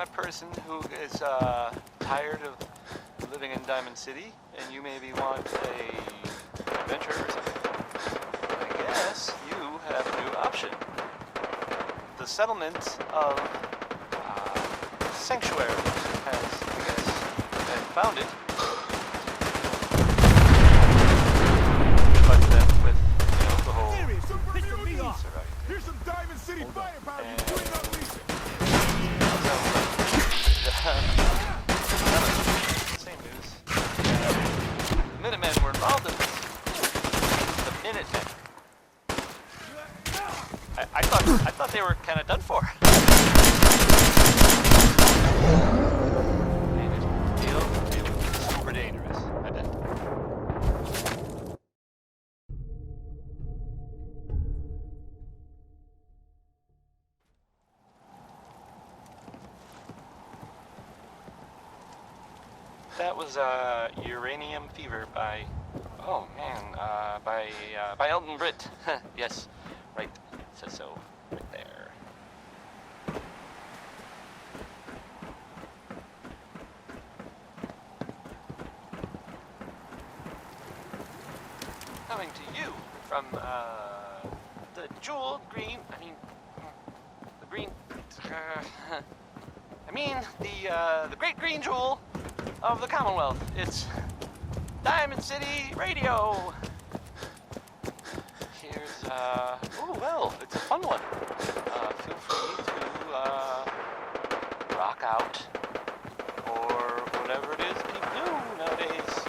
a person who is tired of living in Diamond City, and you maybe want a adventure or something, I guess you have a new option. The settlement of Sanctuary has, I guess, been founded. But then with, the whole surviving. Here's some Diamond City firepower. You bring unleash it. Same news. The Minutemen were involved in this. The Minutemen. I thought they were kind of done for. Super dangerous. I bet. That was Uranium Fever by by Elton Britt. Yes, right. It says so right there. Coming to you from the jewel green. The green. The great green jewel of the Commonwealth. It's Diamond City Radio. Here's it's a fun one. Feel free to rock out or whatever it is people do nowadays.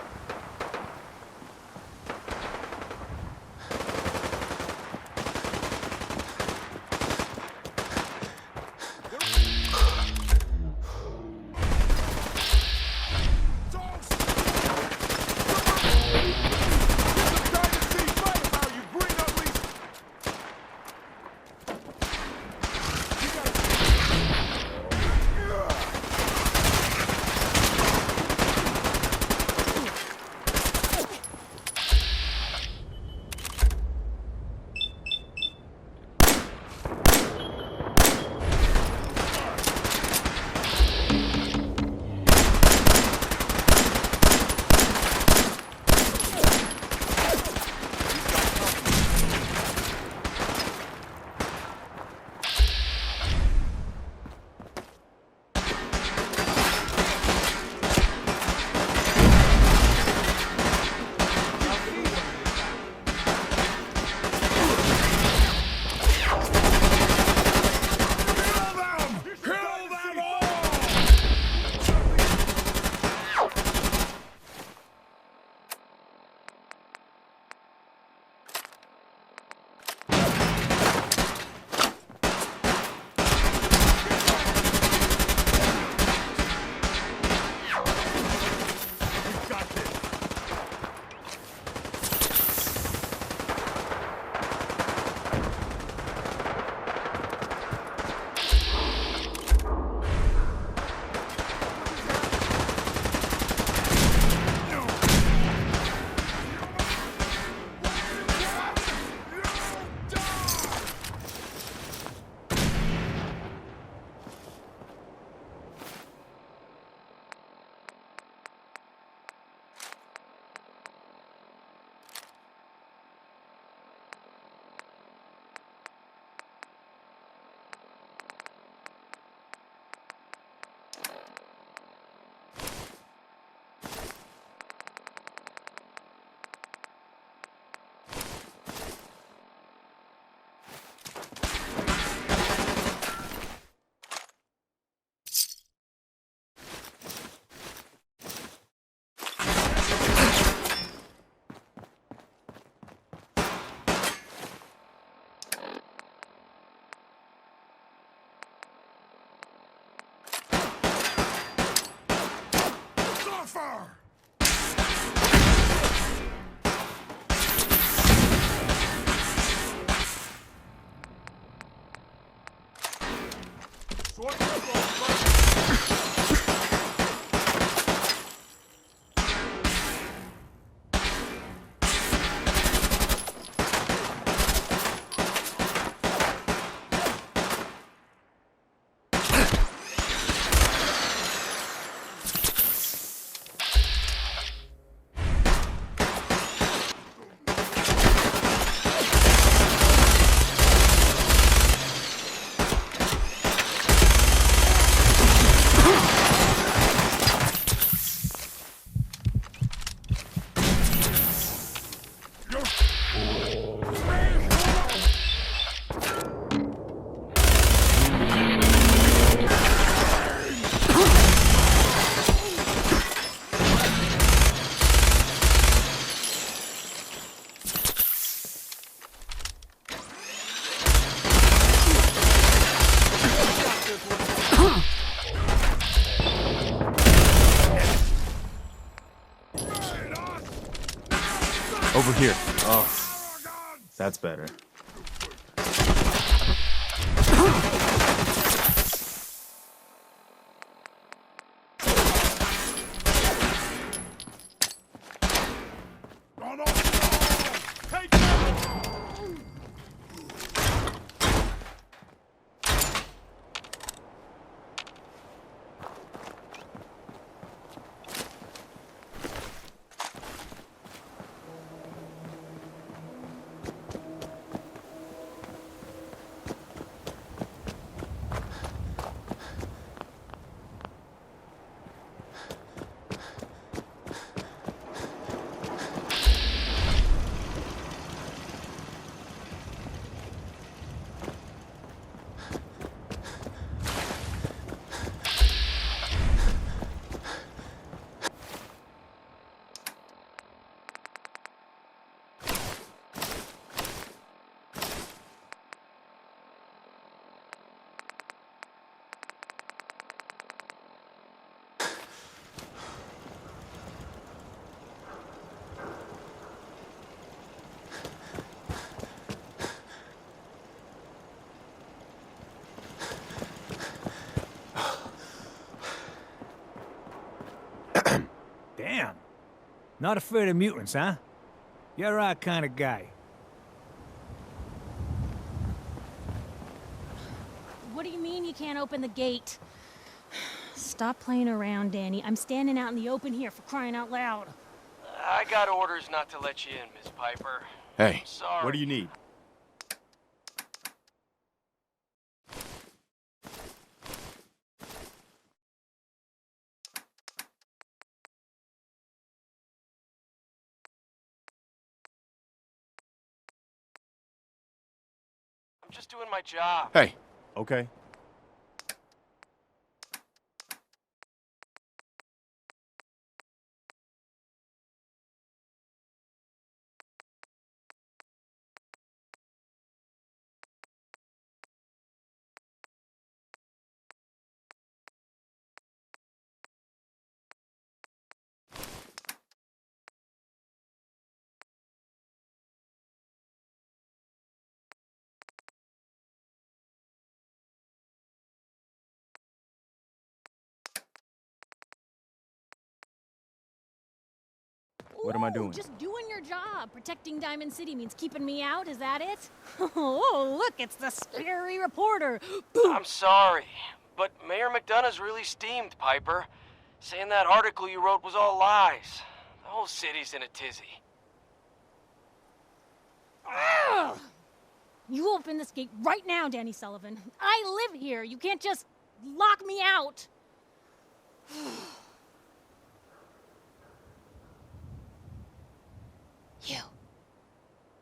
Here. Oh, that's better. On, take that! Damn. Not afraid of mutants, huh? You're our kind of guy. What do you mean you can't open the gate? Stop playing around, Danny. I'm standing out in the open here, for crying out loud. I got orders not to let you in, Miss Piper. Hey, Sorry. what do you need? I'm just doing my job. Hey. Okay. What am I doing? Just doing your job. Protecting Diamond City means keeping me out, is that it? Oh, look, it's the scary reporter. I'm sorry, but Mayor McDonough's really steamed, Piper. Saying that article you wrote was all lies. The whole city's in a tizzy. Ugh. You open this gate right now, Danny Sullivan. I live here. You can't just lock me out.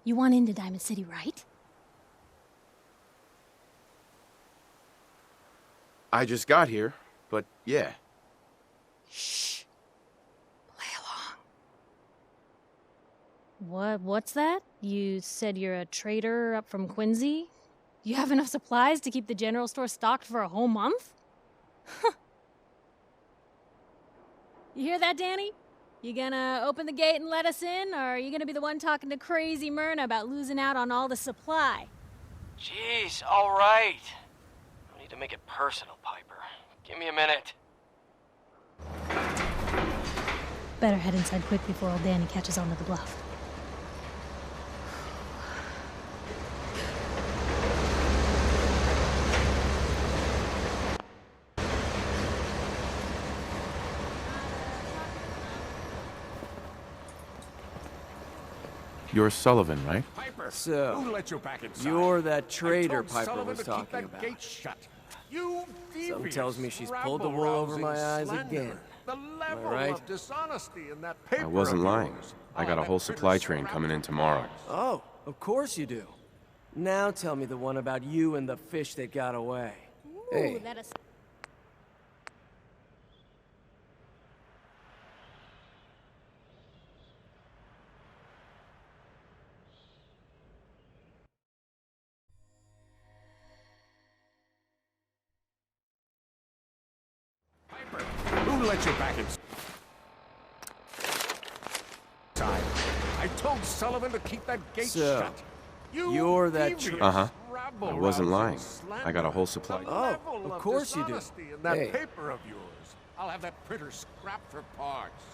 You want into Diamond City, right? I just got here, but yeah. Shh. Play along. What's that? You said you're a trader up from Quincy? You have enough supplies to keep the general store stocked for a whole month? You hear that, Danny? You gonna open the gate and let us in, or are you gonna be the one talking to crazy Myrna about losing out on all the supply? Jeez, all right. No need to make it personal, Piper. Give me a minute. Better head inside quick before old Danny catches on to the bluff. You're Sullivan, right? Piper, So, who let you back inside? you're that I trader told Piper Sullivan was to keep talking that about. gate shut. You Something devious, tells me she's pulled the wool over my eyes rabble-rousing again. slanderer. The level right? of dishonesty in that paper I wasn't of lying. yours. I got a that whole bitter supply train scrap coming in of tomorrow. yours. Oh, of course you do. Now tell me the one about you and the fish that got away. Ooh, Hey. that is... Piper, who let you back inside? I told Sullivan to keep that gate So, shut. you're that devious, Uh-huh. I wasn't rabble-rousing lying. slander. I got a whole supply. The Oh, level of course you do. dishonesty in that Hey. paper of yours. I'll have that printer scrapped for parts.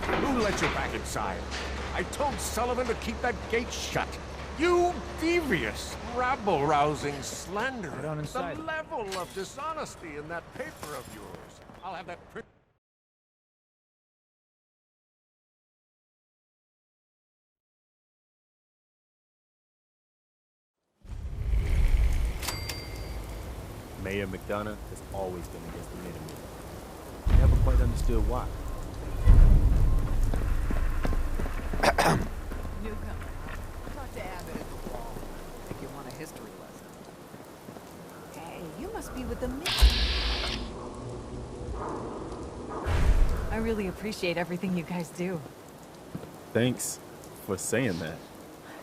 Who let you back inside? I told Sullivan to keep that gate shut. You devious, rabble-rousing slanderer. Get on inside. The level of dishonesty in that paper of yours. I'll have that print. Mayor McDonough has always been against the Minutemen. Never quite understood why. Newcomer. Talk to Abbott at the wall. Think you want a history lesson. Hey, you must be with the I really appreciate everything you guys do. Thanks for saying that.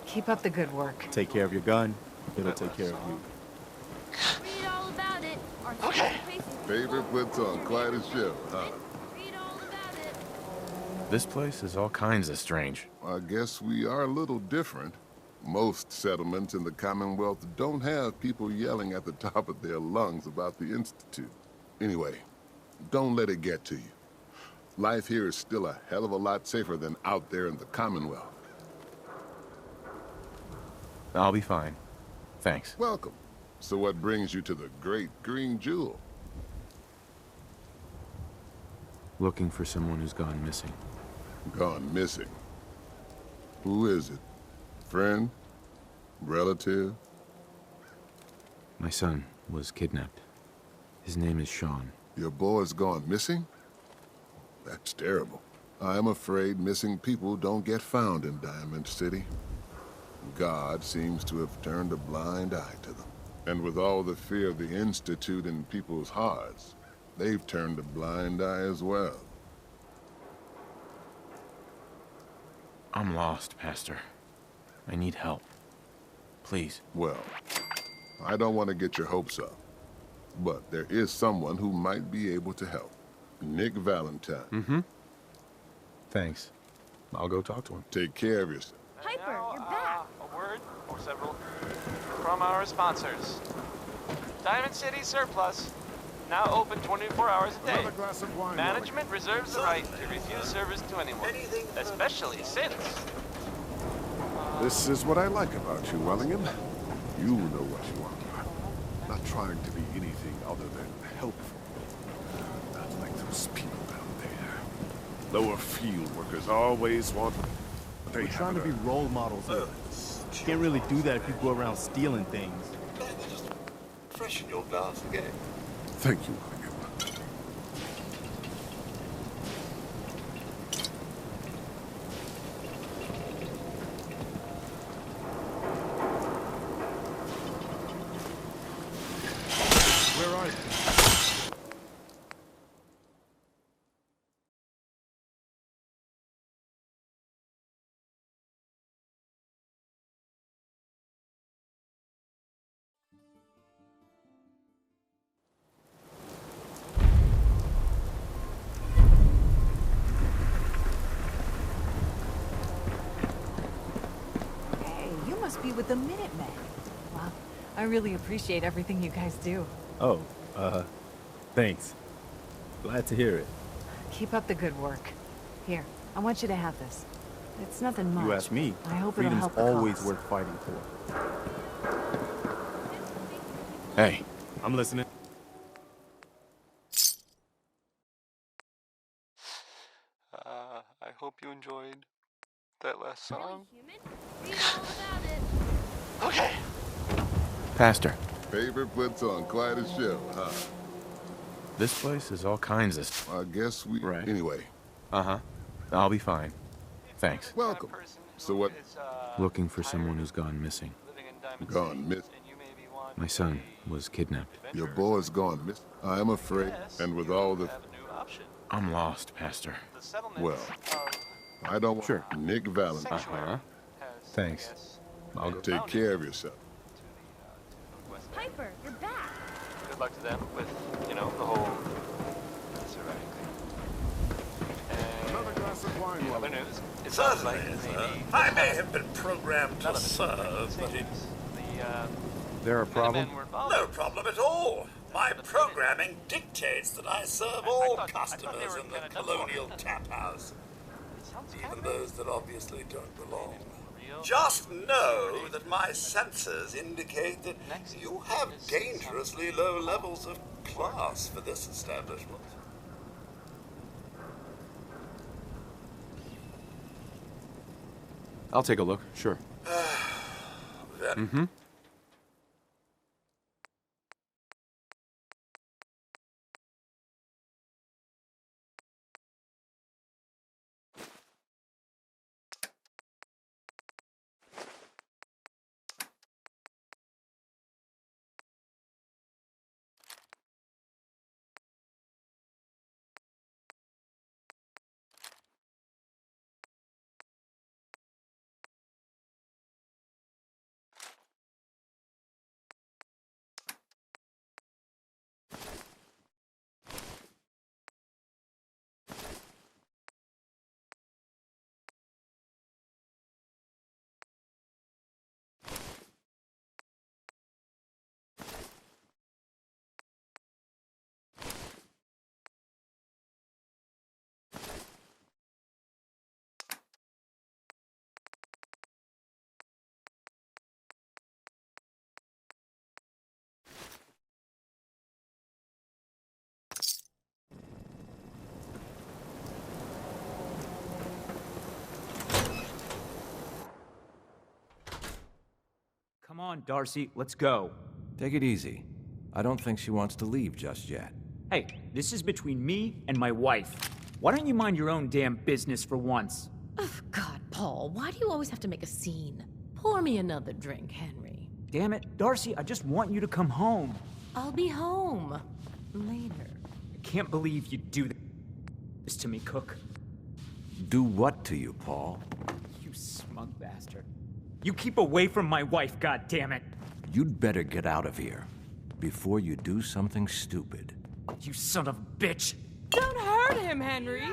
Keep up the good work. Take care of your gun. It'll take care of you. Read all about it. Okay. Favorite puts on quite a show, huh? Read all about it. This place is all kinds of strange. I guess we are a little different. Most settlements in the Commonwealth don't have people yelling at the top of their lungs about the Institute. Anyway, don't let it get to you. Life here is still a hell of a lot safer than out there in the Commonwealth. I'll be fine. Thanks. Welcome. So what brings you to the Great Green Jewel? Looking for someone who's gone missing. Gone missing. Who is it? Friend? Relative? My son was kidnapped. His name is Sean. Your boy's gone missing? That's terrible. I am afraid missing people don't get found in Diamond City. God seems to have turned a blind eye to them. And with all the fear of the Institute in people's hearts, they've turned a blind eye as well. I'm lost, Pastor. I need help. Please. Well, I don't want to get your hopes up, but there is someone who might be able to help. Nick Valentine. Mm-hmm. Thanks. I'll go talk to him. Take care of yourself. Piper, Now, you're back. A word, or several, from our sponsors. Diamond City Surplus, now open 24 hours a day. Another glass of wine. Management reserves the right to refuse service to anyone, especially since... This is what I like about you, Wellingham. You know what you are. Not trying to be anything other than helpful. Not like those people down there. Lower field workers always want what they We're have trying to be earned. role models here. You can't really do that if you go around stealing things. Freshen your glass again. Thank you, Wellingham. Where are you? Hey, you must be with the Minutemen. Wow. I really appreciate everything you guys do. Oh, thanks. Glad to hear it. Keep up the good work. Here, I want you to have this. It's nothing much. You ask me. I hope it'll Freedom's help the always cause. worth fighting for. Hey, I'm listening. I hope you enjoyed that last song. Read all about it. Okay. Pastor, Favorite puts on quite a show, huh? this place is all kinds of... I guess we... Right. Anyway, Uh-huh. I'll be fine. Thanks. welcome. So what... Looking for someone who's gone missing. Gone missing. My son was kidnapped. Your boy's gone missing. I am afraid, and with all the... I'm lost, Pastor. The settlement Well, I don't want Nick Valentine. Uh-huh. Thanks. I'll go take care of yourself. Piper, you're back. Good luck to them with, you know, the whole surrounding thing. Another glass of wine, And other Wellingham. news, it sounds like Certainly, sir. maybe I may have been programmed none to of it serve, but it... There a problem? men were involved. No problem at all. My programming dictates that I serve all thought they customers were in the kinda done colonial for. tap house, Sounds even kind those that obviously don't belong. real. Just know that my sensors indicate that Next you have is dangerously low levels of class for this establishment. I'll take a look, sure. Then Come on, Darcy, let's go. Take it easy. I don't think she wants to leave just yet. Hey, this is between me and my wife. Why don't you mind your own damn business for once? Oh, God, Paul, why do you always have to make a scene? Pour me another drink, Henry. Damn it, Darcy, I just want you to come home. I'll be home later. I can't believe you do this to me, Cook. Do what to you, Paul? You smug bastard. You keep away from my wife, goddammit. You'd better get out of here before you do something stupid. You son of a bitch. Don't hurt him, Henry.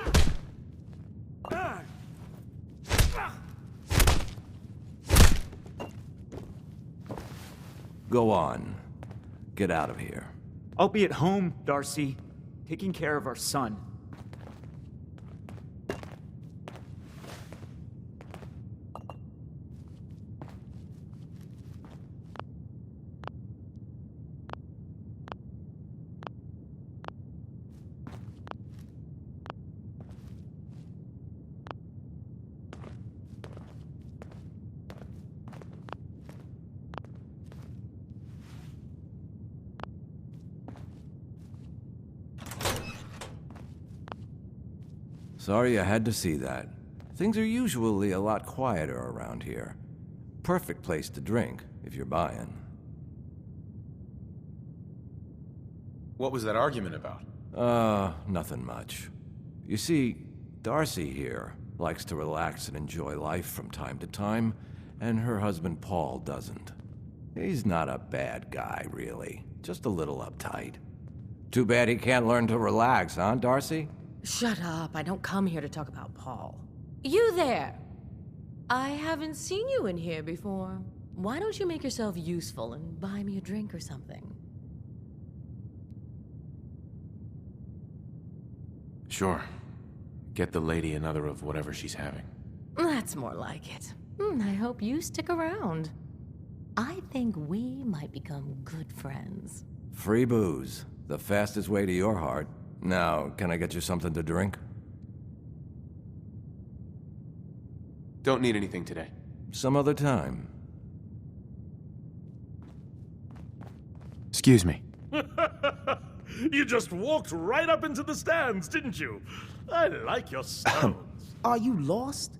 Go on. Get out of here. I'll be at home, Darcy, taking care of our son. Sorry you had to see that. Things are usually a lot quieter around here. Perfect place to drink, if you're buying. What was that argument about? Nothing much. You see, Darcy here likes to relax and enjoy life from time to time, and her husband Paul doesn't. He's not a bad guy, really. Just a little uptight. Too bad he can't learn to relax, huh, Darcy? Shut up. I don't come here to talk about Paul. You there! I haven't seen you in here before. Why don't you make yourself useful and buy me a drink or something? Sure. Get the lady another of whatever she's having. That's more like it. I hope you stick around. I think we might become good friends. Free booze. The fastest way to your heart. Now, can I get you something to drink? Don't need anything today. Some other time. Excuse me. You just walked right up into the stands, didn't you? I like your stones. Are you lost?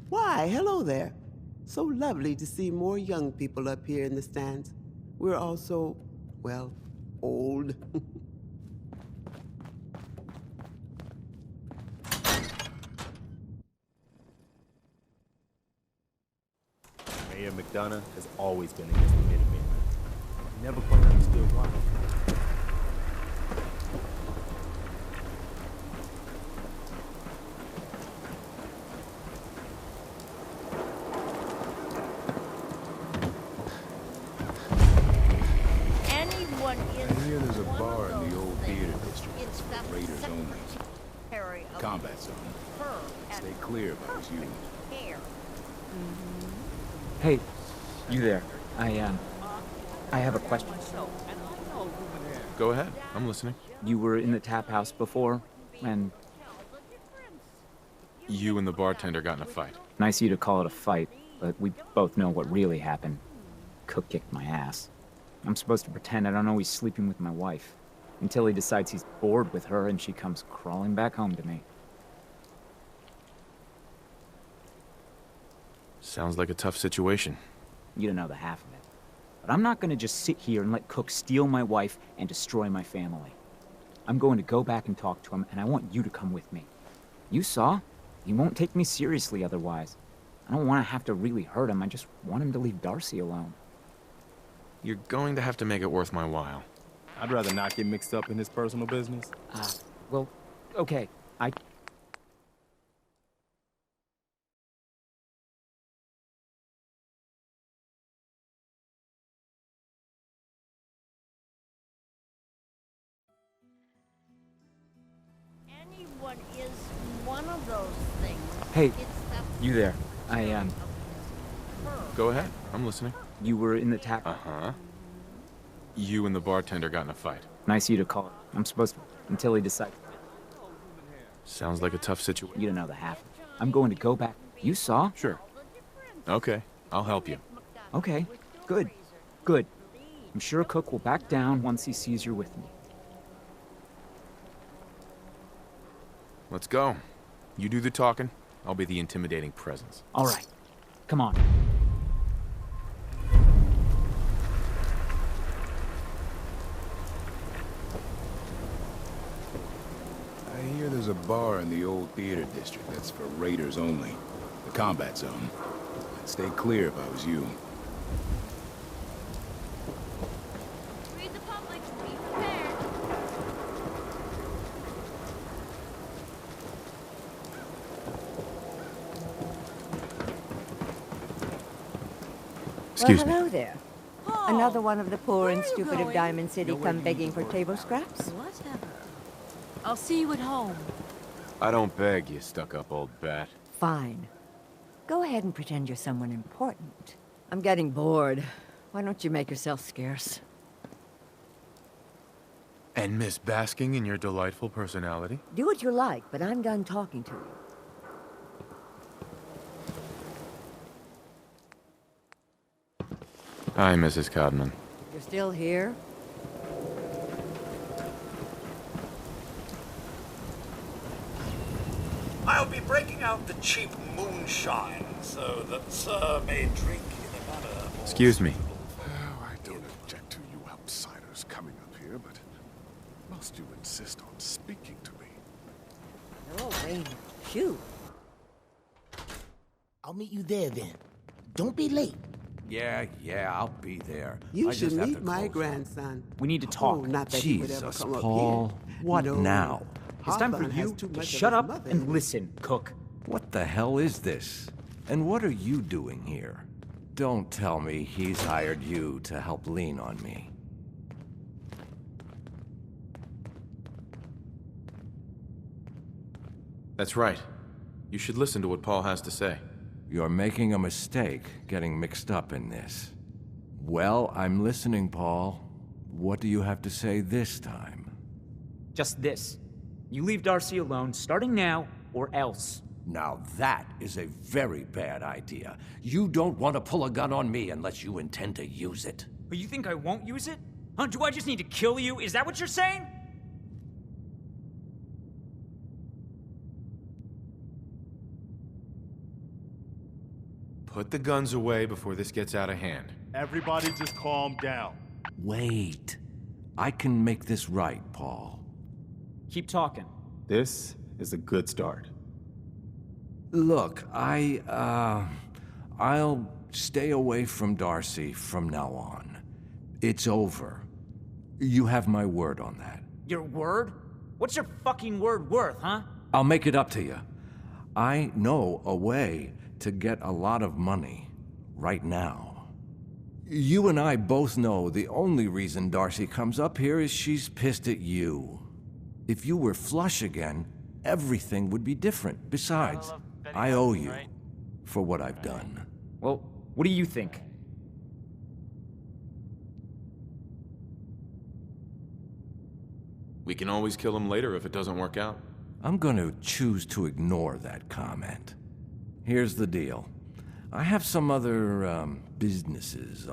Why, hello there. So lovely to see more young people up here in the stands. We're all so, well, old. Mayor McDonough has always been against the Minutemen. Never quite understood why. Anyone is I hear there's a one bar of in the those old things. theater district. It's the Raiders only. Secretary of Combat zone. her and Stay clear if I was you. hair. Hey, you there. I have a question. Go ahead. I'm listening. You were in the tap house before, and You and the bartender got in a fight. nice of you to call it a fight, but we both know what really happened. Cook kicked my ass. I'm supposed to pretend I don't know he's sleeping with my wife, until he decides he's bored with her and she comes crawling back home to me. Sounds like a tough situation. You don't know the half of it. But I'm not gonna just sit here and let Cook steal my wife and destroy my family. I'm going to go back and talk to him, and I want you to come with me. You saw? He won't take me seriously otherwise. I don't want to have to really hurt him. I just want him to leave Darcy alone. You're going to have to make it worth my while. I'd rather not get mixed up in his personal business. Well, okay. Anyone is one of those things. Hey, It's the you there. Go ahead. I'm listening. You were in the tap... Uh-huh. You and the bartender got in a fight. Nice of you to call it. I'm supposed to... Until he decides... Sounds like a tough situation. You don't know the half of it. I'm going to go back... You saw? Sure. Okay. I'll help you. Okay. Good. Good. I'm sure Cook will back down once he sees you're with me. Let's go. You do the talking. I'll be the intimidating presence. All right. Come on. I hear there's a bar in the old theater district that's for raiders only. The combat zone. I'd stay clear if I was you. read the public. Be prepared. Excuse me. Hello there. Another one of the poor and stupid of Diamond City come begging for table scraps? Whatever. I'll see you at home. I don't beg, you stuck-up old bat. Fine. Go ahead and pretend you're someone important. I'm getting bored. Why don't you make yourself scarce? And Miss basking in your delightful personality? Do what you like, but I'm done talking to you. Hi, Mrs. Codman. You're still here? I'll be breaking out the cheap moonshine so that Sir may drink in a manner more... Excuse me. Oh, I don't object to you outsiders coming up here, but must you insist on speaking to me? Oh, wait. Shoot. I'll meet you there then. Don't be late. Yeah, I'll be there. You I should just have meet to my close. grandson. We need to talk. Oh, not that he would ever Jesus, come Paul. up here. What No. now? It's time for Hawthorne has you too to much of shut his up mother. and listen, Cook. What the hell is this? And what are you doing here? Don't tell me he's hired you to help lean on me. That's right. You should listen to what Paul has to say. You're making a mistake getting mixed up in this. Well, I'm listening, Paul. What do you have to say this time? Just this. You leave Darcy alone, starting now, or else. Now that is a very bad idea. You don't want to pull a gun on me unless you intend to use it. But you think I won't use it? Huh? Do I just need to kill you? Is that what you're saying? Put the guns away before this gets out of hand. Everybody just calm down. Wait. I can make this right, Paul. Keep talking. This is a good start. Look, I'll stay away from Darcy from now on. It's over. You have my word on that. Your word? What's your fucking word worth, huh? I'll make it up to you. I know a way to get a lot of money right now. You and I both know the only reason Darcy comes up here is she's pissed at you. If you were flush again, everything would be different. Besides, I owe you for what I've done. Well, what do you think? We can always kill him later if it doesn't work out. I'm going to choose to ignore that comment. Here's the deal. I have some other, businesses.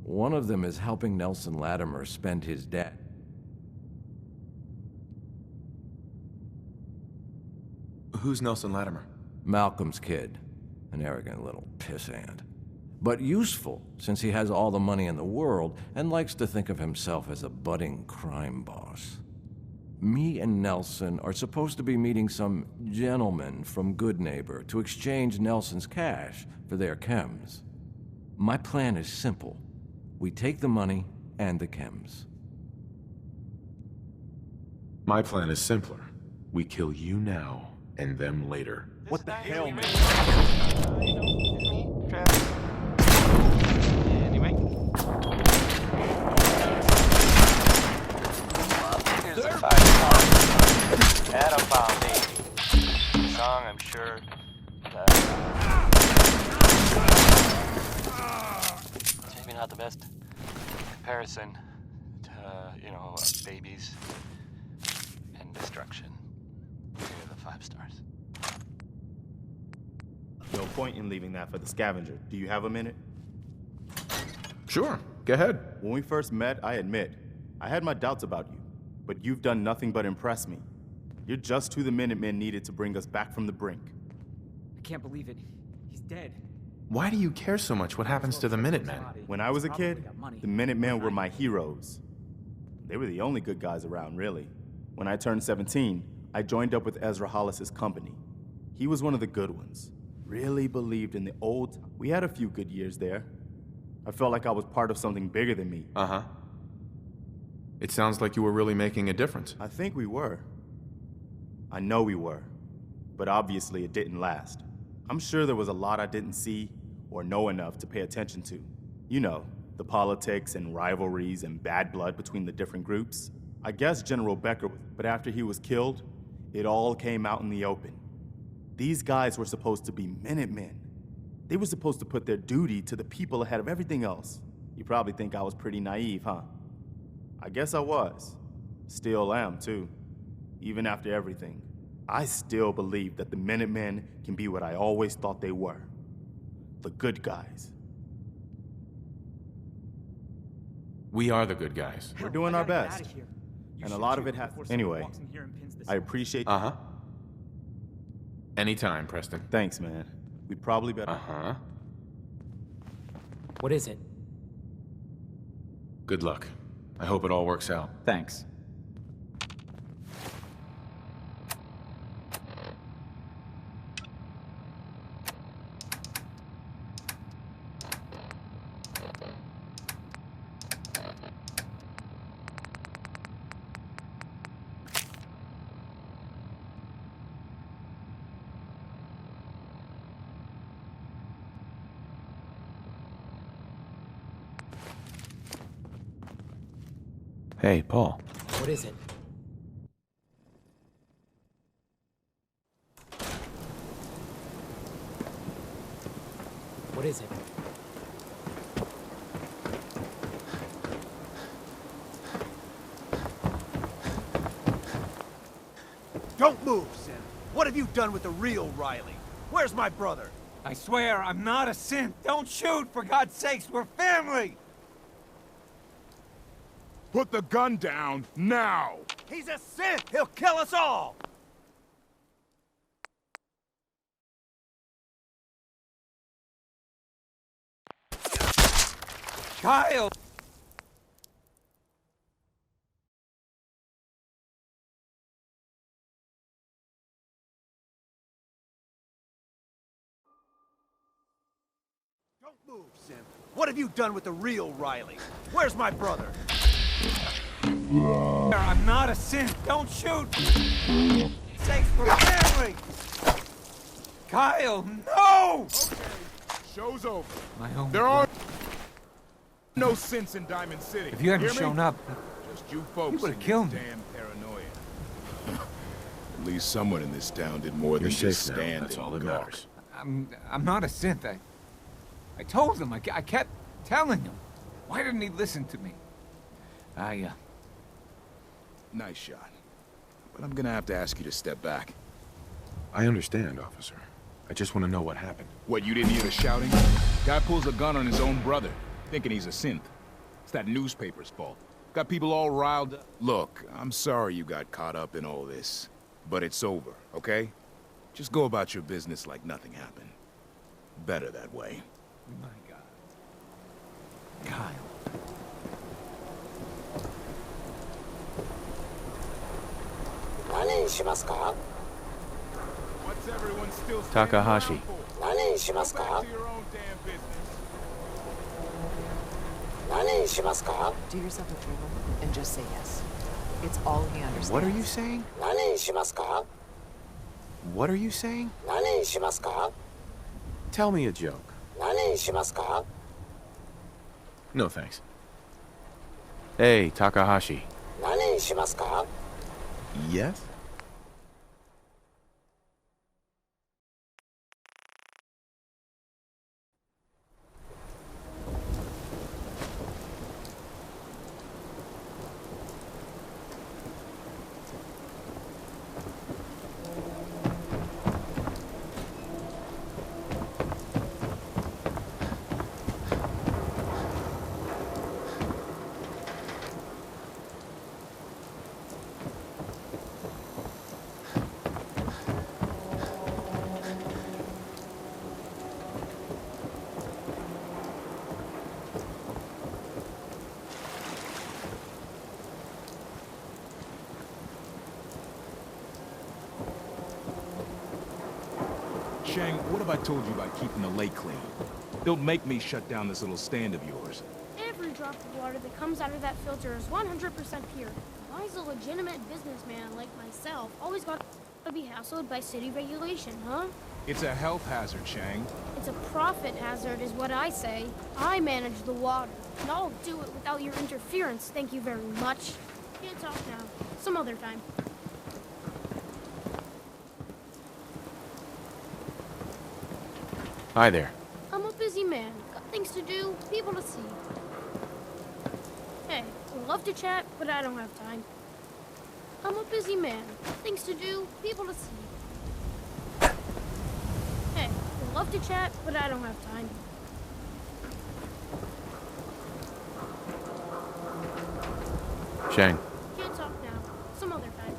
One of them is helping Nelson Latimer spend his debt. Who's Nelson Latimer? Malcolm's kid. An arrogant little pissant. But useful, since he has all the money in the world and likes to think of himself as a budding crime boss. Me and Nelson are supposed to be meeting some gentleman from Goodneighbor to exchange Nelson's cash for their chems. My plan is simple. We take the money and the chems. My plan is simpler. We kill you now, and them later. What the hell, man? Anyway. Here's a 5-star. Adam found me. Song, I'm sure. Maybe not the best comparison to, babies and destruction. Here are the 5 stars. No point in leaving that for the scavenger. Do you have a minute? Sure, go ahead. When we first met, I admit, I had my doubts about you. But you've done nothing but impress me. You're just who the Minutemen needed to bring us back from the brink. I can't believe it. He's dead. Why do you care so much what happens to the Minutemen? When I was a kid, the Minutemen were my heroes. They were the only good guys around, really. When I turned 17, I joined up with Ezra Hollis's company. He was one of the good ones. Really believed in the old... We had a few good years there. I felt like I was part of something bigger than me. Uh-huh. It sounds like you were really making a difference. I think we were. I know we were. But obviously it didn't last. I'm sure there was a lot I didn't see or know enough to pay attention to. You know, the politics and rivalries and bad blood between the different groups. I guess General Becker, but after he was killed, it all came out in the open. These guys were supposed to be Minutemen. They were supposed to put their duty to the people ahead of everything else. You probably think I was pretty naive, huh? I guess I was. Still am, too. Even after everything. I still believe that the Minutemen can be what I always thought they were. The good guys. We are the good guys. We're doing our best. And a lot of it has... Anyway, I appreciate... Uh-huh. Anytime, Preston. Thanks, man. We'd probably better... Uh-huh. What is it? Good luck. I hope it all works out. Thanks. Hey, Paul. What is it? What is it? Don't move, Sim. What have you done with the real Riley? Where's my brother? I swear I'm not a synth. Don't shoot, for God's sakes. We're family. Put the gun down, now! He's a synth! He'll kill us all! Kyle! Don't move, Sim. What have you done with the real Riley? Where's my brother? I'm not a synth. Don't shoot. Sakes for family. Kyle, no! Okay, show's over. My own There are no sense in Diamond City. If you hadn't Hear me? shown up, Just you folks would've and killed your me. damn paranoia. At least someone in this town did more than just stand That's and all that gawk. matters. I'm not a synth. I told him. I kept telling him. Why didn't he listen to me? Nice shot. But I'm gonna have to ask you to step back. I understand, officer. I just want to know what happened. What, you didn't hear the shouting? Guy pulls a gun on his own brother, thinking he's a synth. It's that newspaper's fault. Got people all riled up. Look, I'm sorry you got caught up in all this. But it's over, okay? Just go about your business like nothing happened. Better that way. My God. Kyle. What's everyone still Takahashi. Go back to your own damn business. Do yourself a favor and just say yes. It's all he understands. What are you saying? What are you saying? Tell me a joke. No thanks. Hey, Takahashi. Yes? Shang, what have I told you about keeping the lake clean? Don't make me shut down this little stand of yours. Every drop of water that comes out of that filter is 100% pure. Why is a legitimate businessman like myself always got to be hassled by city regulation, huh? It's a health hazard, Shang. It's a profit hazard is what I say. I manage the water, and I'll do it without your interference, thank you very much. Can't talk now. Some other time. Hi there. I'm a busy man. Got things to do, people to see. Hey, would love to chat, but I don't have time. I'm a busy man. Got things to do, people to see. Hey, would love to chat, but I don't have time. Shang. Can't talk now. Some other time.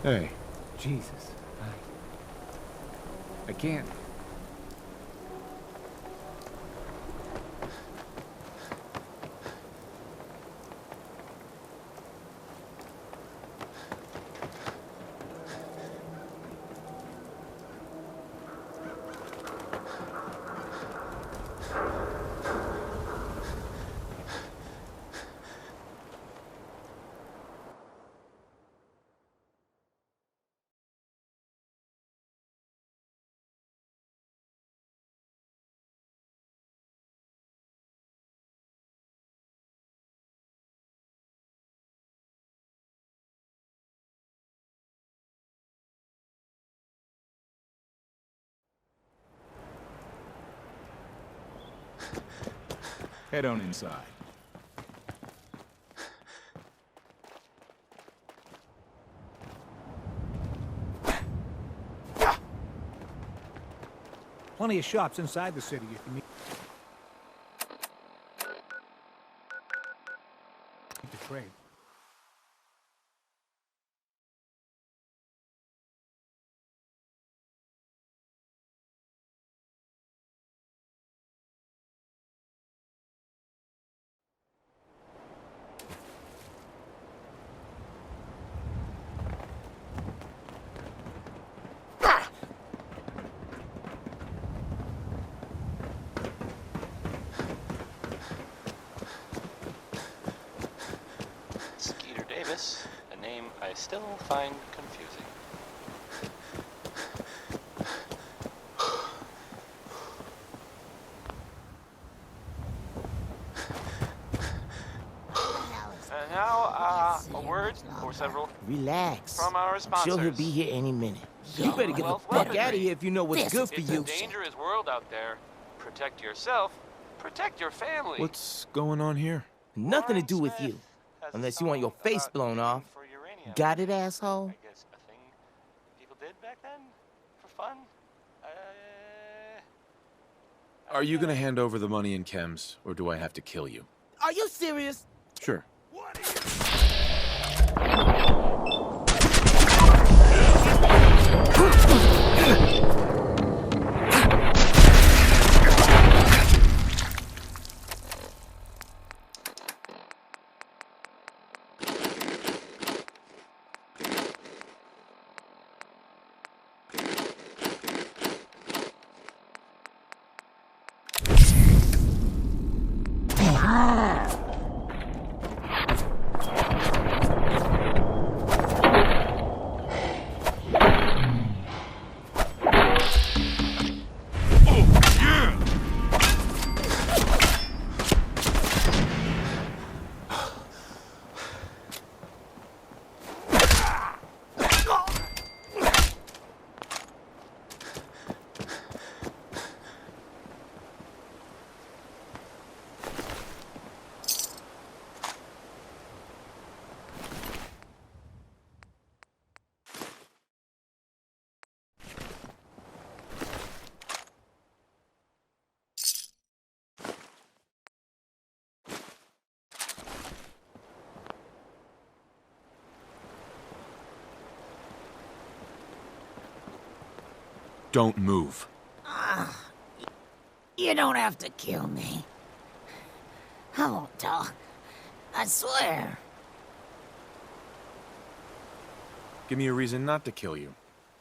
Hey. Jesus. I can't. Head on inside. Plenty of shops inside the city if you need. afraid. Skeeter Davis, a name I still find confusing. And now, a word or several Relax. from our I'm sponsors. sure he'll be here any minute. You better get the fuck out of here if you know what's good for It's you. a dangerous world out there. Protect yourself. Protect your family. What's going on here? Nothing to do with you. Unless you want your face blown off. Got it, asshole? I guess a thing people did back then for fun. Are you gonna hand over the money and chems, or do I have to kill you? Are you serious? Sure. Don't move. You don't have to kill me. I won't talk. I swear. Give me a reason not to kill you.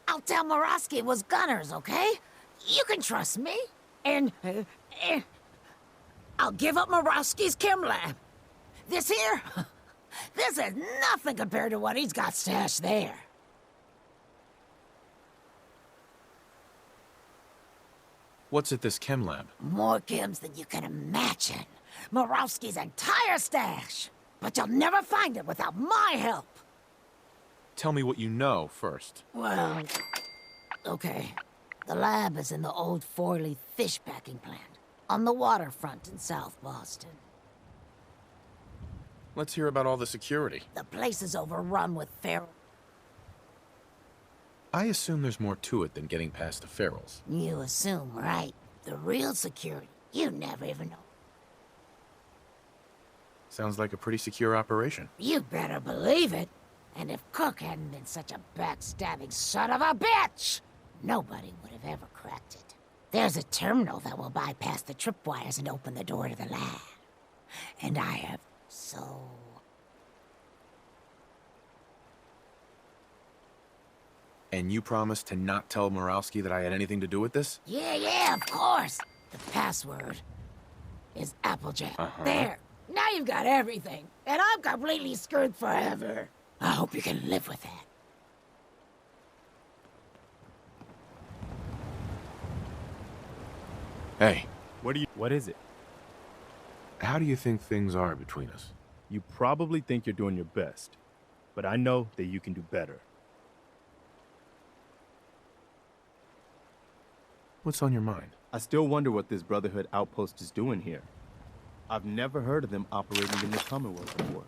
I'll tell Morosky it was Gunners, okay? You can trust me. And, I'll give up Morosky's chem lab. This here, this is nothing compared to what he's got stashed there. What's at this chem lab? More chems than you can imagine. Morosky's entire stash. But you'll never find it without my help. Tell me what you know first. Well, okay. The lab is in the old Forley fish packing plant on the waterfront in South Boston. Let's hear about all the security. The place is overrun with feral. I assume there's more to it than getting past the ferals. You assume, right? The real security, you never even know. Sounds like a pretty secure operation. You better believe it. And if Cook hadn't been such a backstabbing son of a bitch, nobody would have ever cracked it. There's a terminal that will bypass the tripwires and open the door to the lab. And I have so... And you promised to not tell Morowski that I had anything to do with this? Yeah, of course. The password is Applejack. There. Now you've got everything. And I'm completely screwed forever. I hope you can live with that. Hey. What is it? How do you think things are between us? You probably think you're doing your best, but I know that you can do better. What's on your mind? I still wonder what this Brotherhood outpost is doing here. I've never heard of them operating in the Commonwealth before.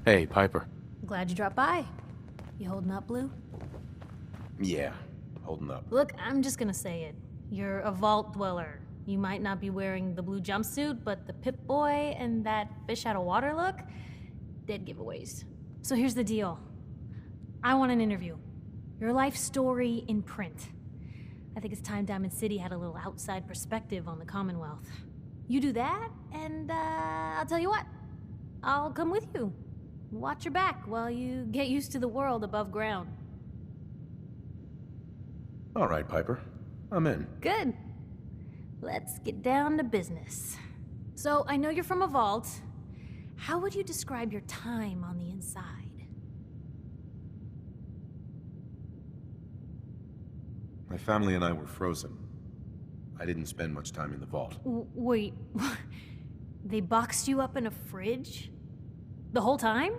Hey, Piper. Glad you dropped by. You holding up, Blue? Yeah, holding up. Look, I'm just gonna say it. You're a vault dweller. You might not be wearing the blue jumpsuit, but the Pip-Boy and that fish out of water look, dead giveaways. So here's the deal. I want an interview. Your life story in print. I think it's time Diamond City had a little outside perspective on the Commonwealth. You do that, and I'll tell you what. I'll come with you. Watch your back while you get used to the world above ground. All right, Piper. I'm in. Good. Let's get down to business. So, I know you're from a vault. How would you describe your time on the inside? My family and I were frozen. I didn't spend much time in the vault. Wait, they boxed you up in a fridge? The whole time?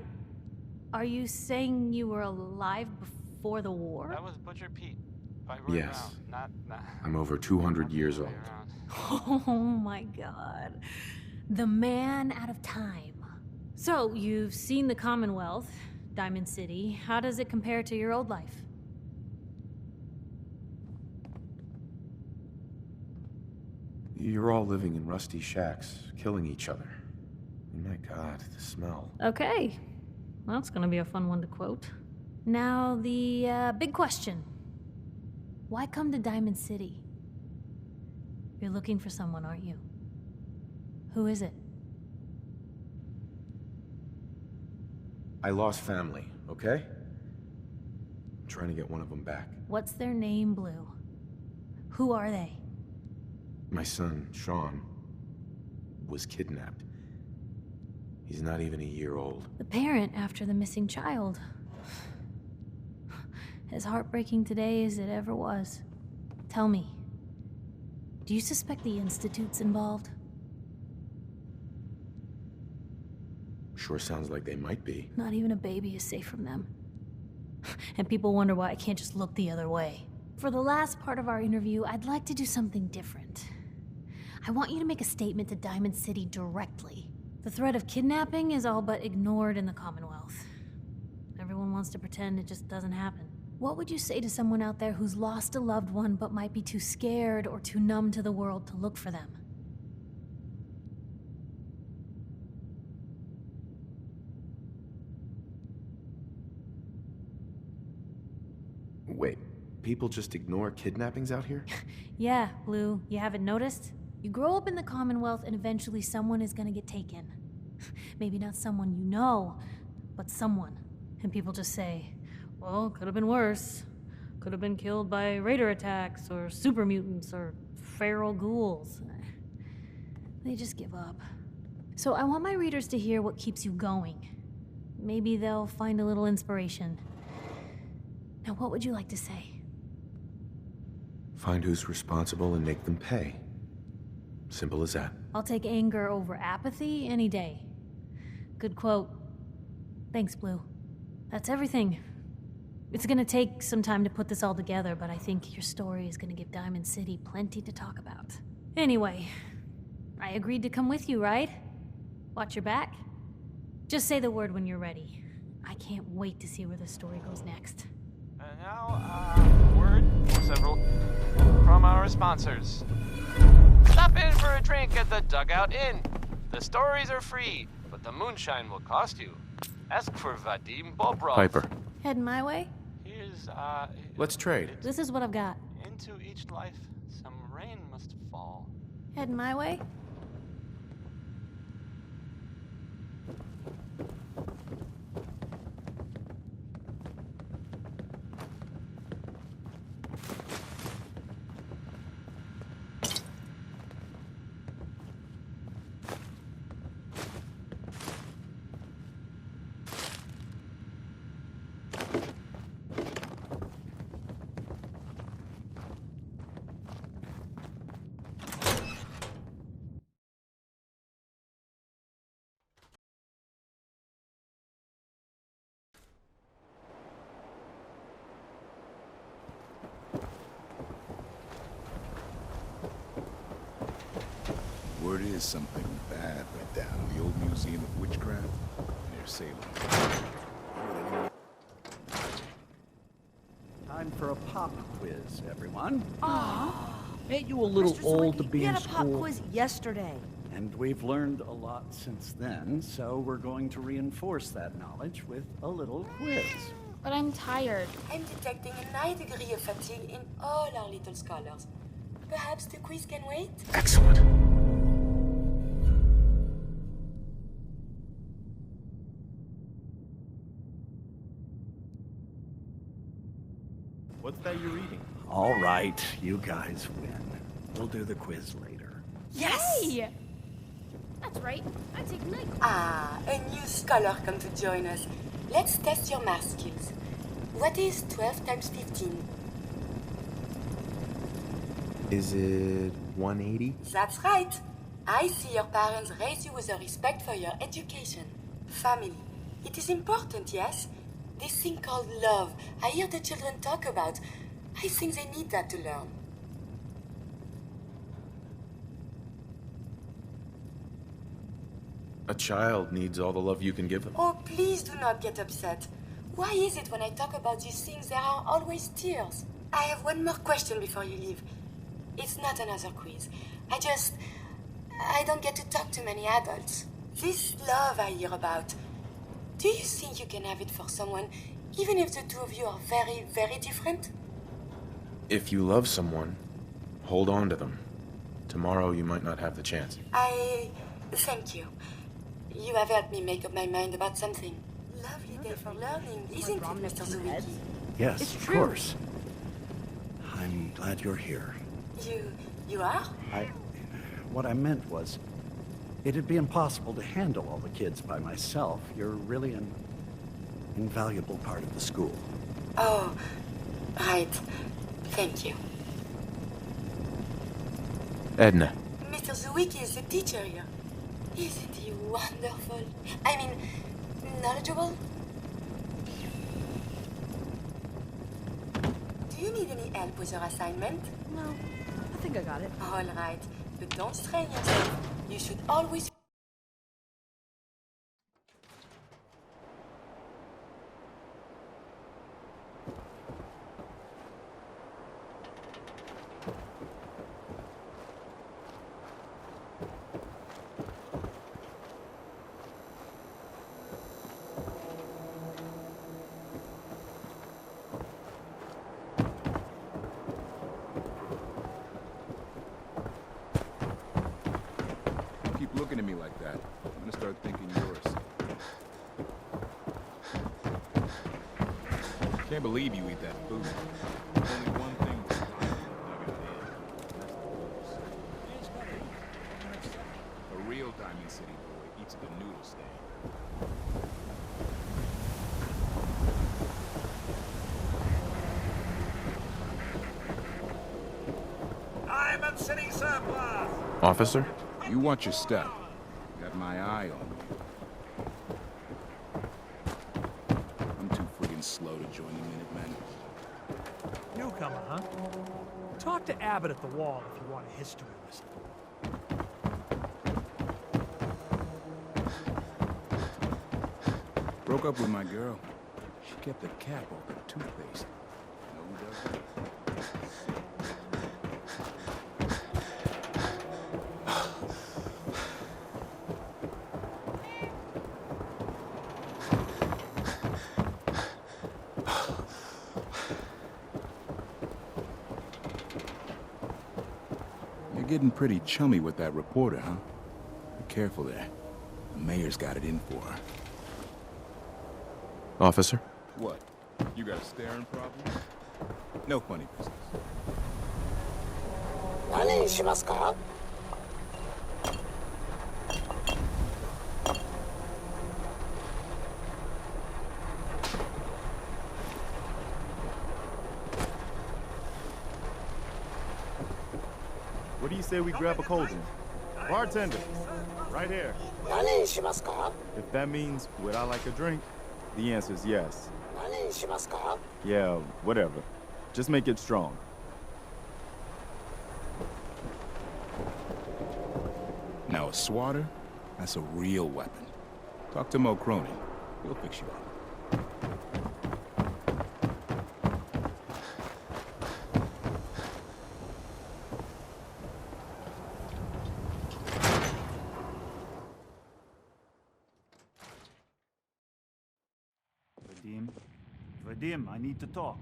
Are you saying you were alive before the war? That was Butcher Pete. By Roy Yes. Brown, not I'm over 200 years old. Oh my god. The man out of time. So, you've seen the Commonwealth, Diamond City. How does it compare to your old life? You're all living in rusty shacks, killing each other. My god, the smell. Okay. Well, it's gonna be a fun one to quote. Now, the big question. Why come to Diamond City? You're looking for someone, aren't you? Who is it? I lost family, okay? I'm trying to get one of them back. What's their name, Blue? Who are they? My son, Sean, was kidnapped. He's not even a year old. The parent after the missing child. As heartbreaking today as it ever was. Tell me, do you suspect the Institute's involved? Sure sounds like they might be. Not even a baby is safe from them. And people wonder why I can't just look the other way. For the last part of our interview, I'd like to do something different. I want you to make a statement to Diamond City directly. The threat of kidnapping is all but ignored in the Commonwealth. Everyone wants to pretend it just doesn't happen. What would you say to someone out there who's lost a loved one but might be too scared or too numb to the world to look for them? Wait, people just ignore kidnappings out here? Yeah, Blue, you haven't noticed? You grow up in the Commonwealth and eventually someone is gonna get taken. Maybe not someone you know, but someone. And people just say, well, could have been worse. Could have been killed by raider attacks, or super mutants, or feral ghouls. They just give up. So I want my readers to hear what keeps you going. Maybe they'll find a little inspiration. Now, what would you like to say? Find who's responsible and make them pay. Simple as that. I'll take anger over apathy any day. Good quote. Thanks, Blue. That's everything. It's gonna take some time to put this all together, but I think your story is gonna give Diamond City plenty to talk about. Anyway, I agreed to come with you, right? Watch your back? Just say the word when you're ready. I can't wait to see where the story goes next. And now, word or several from our sponsors. Stop in for a drink at the Dugout Inn. The stories are free, but the moonshine will cost you. Ask for Vadim Bobrov. Piper. Heading my way? Here's, Let's trade. This is what I've got. Into each life, some rain must fall. Heading my way? Word is something bad went down in the old Museum of Witchcraft near Salem. Time for a pop quiz, everyone. Ain't you a little old to be in school? We had a pop quiz yesterday. And we've learned a lot since then, so we're going to reinforce that knowledge with a little quiz. But I'm tired. I'm detecting a high degree of fatigue in all our little scholars. Perhaps the quiz can wait? Excellent. What's that you're reading? All right, you guys win. We'll do the quiz later. Yes! Hey! That's right. I take night. Ah, a new scholar come to join us. Let's test your math skills. What is 12 times 15? Is it 180? That's right. I see your parents raise you with a respect for your education. Family. It is important, yes? This thing called love, I hear the children talk about. I think they need that to learn. A child needs all the love you can give them. Oh, please do not get upset. Why is it when I talk about these things there are always tears? I have one more question before you leave. It's not another quiz. I don't get to talk to many adults. This love I hear about, do you think you can have it for someone, even if the two of you are very, very different? If you love someone, hold on to them. Tomorrow you might not have the chance. Thank you. You have helped me make up my mind about something. Lovely day for learning, isn't it, Mr. Zuwicki? Yes, of course. I'm glad you're here. You are? What I meant was, it'd be impossible to handle all the kids by myself. You're really an invaluable part of the school. Oh, right. Thank you. Edna. Mr. Zuwicki is the teacher here. Isn't he wonderful? I mean, knowledgeable? Do you need any help with your assignment? No, I think I got it. All right, but don't strain yourself. You should always start thinking you're a... Can't believe you eat that food. Only one thing to dug it in. That's the booze. A real Diamond City boy eats at the noodle stand. Diamond City surplus! Officer? You watch your step. Got my eye on you. I'm too friggin' slow to join the Minutemen. Newcomer, huh? Talk to Abbott at the wall if you want a history lesson. Broke up with my girl. She kept the cap off her toothpaste. No, who does that? You're getting pretty chummy with that reporter, huh? Be careful there. The mayor's got it in for her. Officer? What? You got a staring problem? No funny business. 何しますか? What do you say we grab a cold drink? Bartender, right here. 何しますか? If that means, would I like a drink? The answer is yes. 何しますか? Yeah, whatever. Just make it strong. Now, a swatter? That's a real weapon. Talk to Mo Cronin. He'll fix you up. Vadim, I need to talk.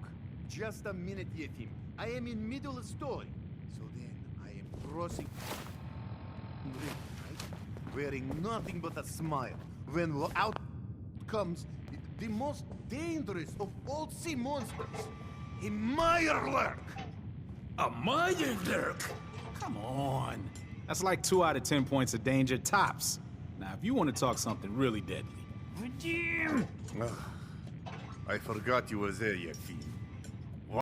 Just a minute, Yefim. I am in middle of story. So then, I am crossing... right? Wearing nothing but a smile. When out comes the most dangerous of all sea monsters. A Mirelurk! A Mirelurk? Come on. That's like 2 out of 10 points of danger tops. Now, if you want to talk something really deadly... Vadim! I forgot you were there, Yefim.